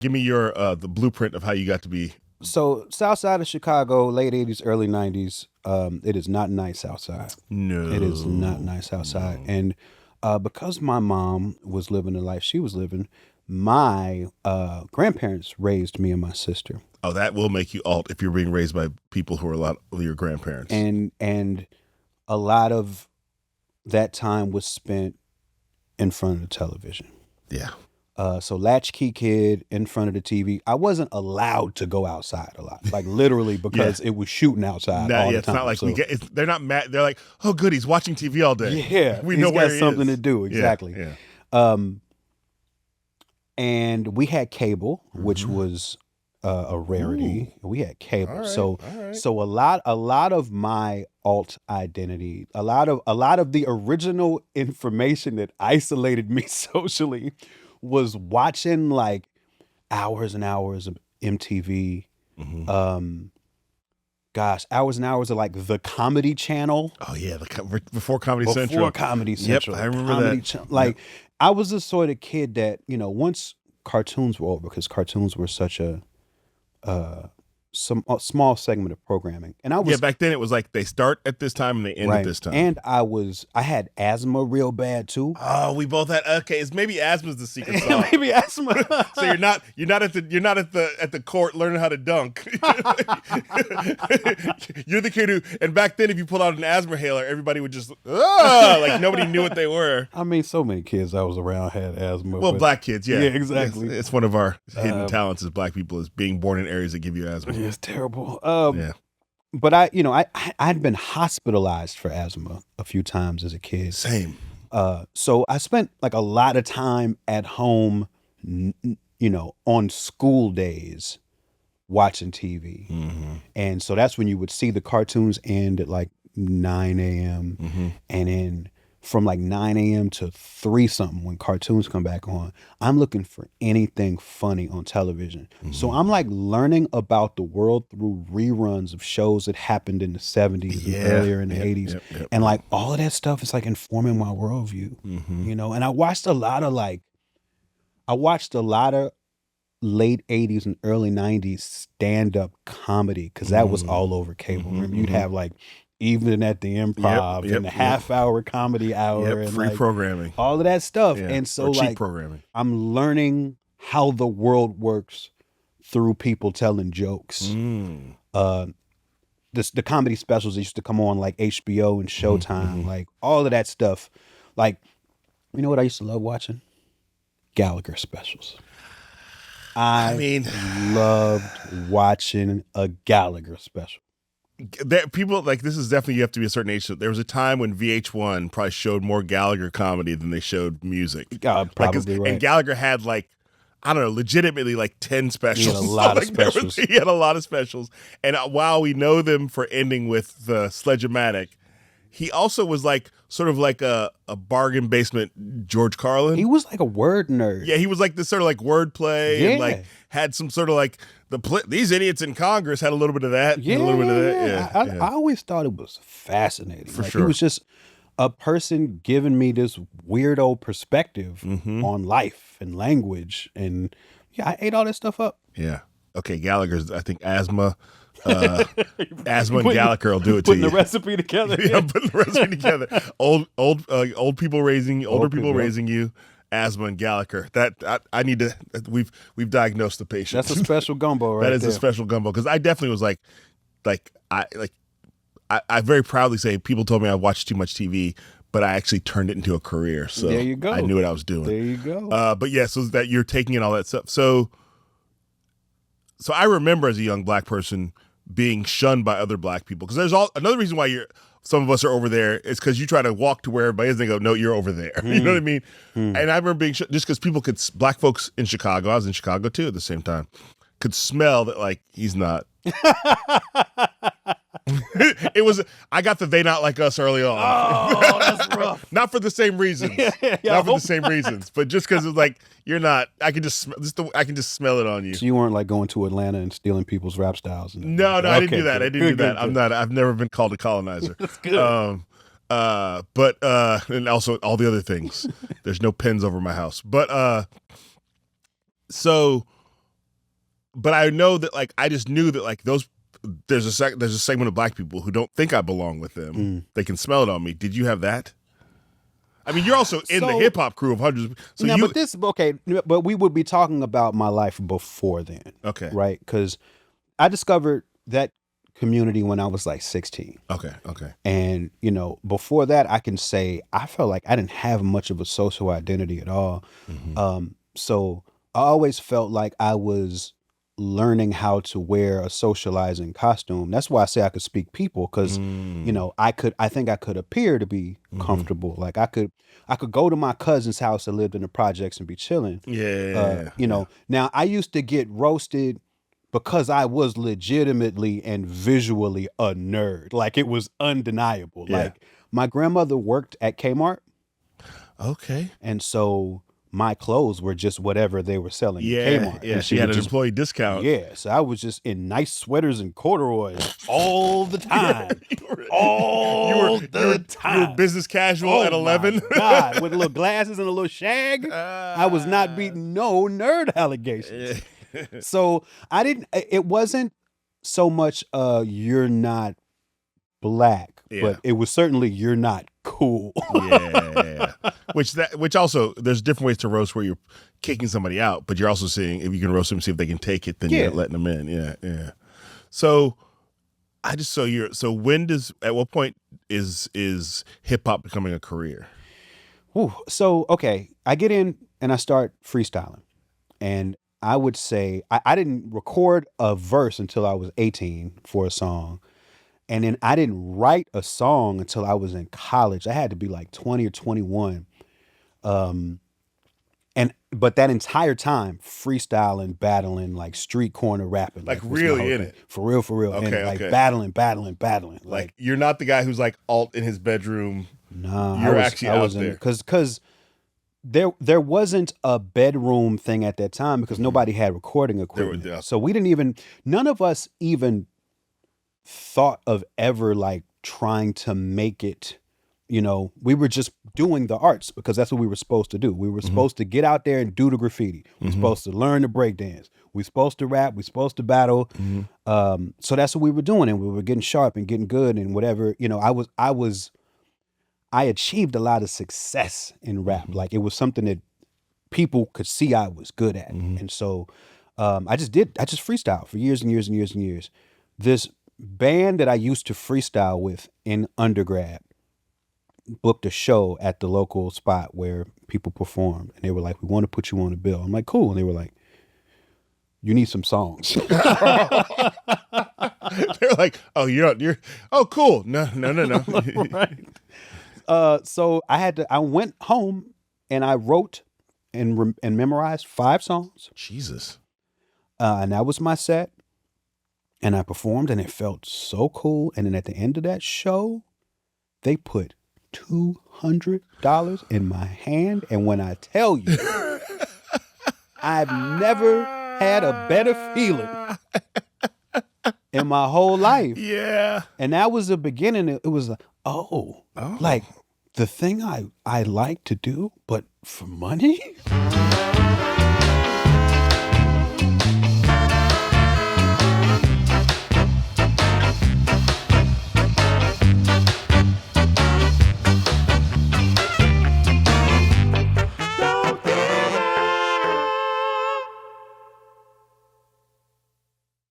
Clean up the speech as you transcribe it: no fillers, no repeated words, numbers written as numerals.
Give me your the blueprint of how you got to be. So Southside of Chicago, late 80s, early 90s. It is not nice outside. No. It is not nice outside. No. And because my mom was living the life she was living, my grandparents raised me and my sister. Oh, that will make you alt if you're being raised by people who are a lot of your grandparents. And a lot of that time was spent in front of the television. Yeah. So latchkey kid in front of the TV. I wasn't allowed to go outside a lot, like literally because it was shooting outside all the it's time. Not like so, they're not mad. They're like, oh, good, he's watching TV all day. Yeah, we know where got something to do. Exactly. Yeah. And we had cable, which was a rarity. Ooh. We had cable, so a lot of my alt identity, a lot of the original information that isolated me socially was watching like hours and hours of MTV. Hours and hours of like the Comedy Channel. Oh yeah, before Comedy Central. Before Comedy Central. Yep, I remember that. I was the sort of kid that, once cartoons were over, because cartoons were such a small segment of programming, and I was back then it was like they start at this time and they end at this time. And I had asthma real bad too. Oh, we both had. Okay, it's maybe asthma's the secret sauce. Maybe asthma. So you're not at the court learning how to dunk. You're the kid who, and back then if you pulled out an asthma inhaler, everybody would just like nobody knew what they were. I mean, so many kids I was around had asthma. Well, black kids, yeah, exactly. It's one of our hidden talents as black people, is being born in areas that give you asthma. It's terrible. But I'd been hospitalized for asthma a few times as a kid. Same. So I spent like a lot of time at home, on school days watching TV. And so that's when you would see the cartoons end at like 9 a.m. And then from like 9 a.m. to 3 something when cartoons come back on, I'm looking for anything funny on television. So I'm like learning about the world through reruns of shows that happened in the 70s and earlier in the 80s. And like all of that stuff is like informing my worldview, and I watched a lot of late 80s and early 90s stand-up comedy, because that was all over cable. Remember, you'd have like Even at the Improv and the half-hour comedy hour and free programming, all of that stuff. And so cheap programming. I'm learning how the world works through people telling jokes. The comedy specials that used to come on like HBO and Showtime, like all of that stuff. Like, you know what I used to love watching? Gallagher specials. I loved watching a Gallagher special. People like, this is definitely, you have to be a certain age. So there was a time when VH1 probably showed more Gallagher comedy than they showed music. Probably right. And Gallagher had like, I don't know, legitimately like 10 specials. He had a lot of specials. He had a lot of specials. And while we know them for ending with the Sledge-O-Matic, he also was like sort of like a bargain basement George Carlin. He was like a word nerd. Yeah, he was like this sort of like wordplay and like had some sort of like these idiots in Congress had a little bit of that. Yeah, a little bit of that. I always thought it was fascinating. For sure. He was just a person giving me this weirdo perspective on life and language. And I ate all that stuff up. Yeah. Okay, Gallagher's, I think, asthma. Asthma and Gallagher will do it to you. Putting the recipe together. Putting the recipe together. Older people raising you. Asthma and Gallagher. That I need to. We've diagnosed the patient. That's a special gumbo, right? That is a special gumbo, because I definitely was I very proudly say people told me I watched too much TV, but I actually turned it into a career. So there you go. I knew what I was doing. There you go. But yeah, so that you're taking in all that stuff. So I remember as a young black person being shunned by other black people, because there's another reason why some of us are over there is because you try to walk to where everybody is and they go, no, you're over there. You know what I mean? And I remember being just because people black folks in Chicago, I was in Chicago too at the same time, could smell that like he's not. I got the they not like us early on. Oh, that's rough. Not for the same reasons. Not for the same reasons, but just because it's like you're not. I can just smell it on you. So you weren't like going to Atlanta and stealing people's rap styles. No, I didn't do that. I didn't do that. I'm not. I've never been called a colonizer. That's good. But and also all the other things. There's no pens over my house. But so but I know that like I just knew that like there's a segment of black people who don't think I belong with them. They can smell it on me. Did you have that? I mean, you're also in the hip hop crew of hundreds. So no, but this okay. But we would be talking about my life before then. Okay. Right? Because I discovered that community when I was like 16. Okay. And, before that, I can say I felt like I didn't have much of a social identity at all. So I always felt like I was learning how to wear a socializing costume. That's why I say I could speak people, because, I think I could appear to be comfortable. Like I could go to my cousin's house that lived in the projects and be chilling. Yeah. Now I used to get roasted because I was legitimately and visually a nerd. Like it was undeniable. Yeah. Like my grandmother worked at Kmart. Okay. And so my clothes were just whatever they were selling at Kmart. Yeah, And she had an employee discount. Yeah, so I was just in nice sweaters and corduroys all the time. All the time. You were business casual at 11? My God, with little glasses and a little shag. I was not beating no nerd allegations. So it wasn't so much you're not black, but it was certainly you're not cool. Yeah. Which also, there's different ways to roast where you're kicking somebody out, but you're also seeing if you can roast them, see if they can take it, then you're letting them in. Yeah. So at what point is hip hop becoming a career? Ooh, so, okay, I get in and I start freestyling. And I would say I didn't record a verse until I was 18 for a song. And then I didn't write a song until I was in college. I had to be like 20 or 21. But that entire time, freestyling, battling, like street corner rapping. Like really in it. For real. Okay, and battling. Like you're not the guy who's like alt in his bedroom. No, you're actually out there. Because there wasn't a bedroom thing at that time because nobody had recording equipment. So none of us even thought of ever like trying to make it, we were just doing the arts because that's what we were supposed to do. We were supposed to get out there and do the graffiti. We're supposed to learn to break dance. We're supposed to rap. We're supposed to battle. So that's what we were doing. And we were getting sharp and getting good and whatever, I achieved a lot of success in rap. Like it was something that people could see I was good at. And so I just freestyled for years and years and years and years. This band that I used to freestyle with in undergrad booked a show at the local spot where people performed. And they were like, we want to put you on a bill. I'm like, cool. And they were like, you need some songs. They're like, oh, you're cool. No. Right. So I went home and I wrote and memorized 5 songs. Jesus. And that was my set. And I performed and it felt so cool. And then at the end of that show, they put $200 in my hand. And when I tell you, I've never had a better feeling in my whole life. Yeah. And that was the beginning. It was like, like the thing I like to do, but for money?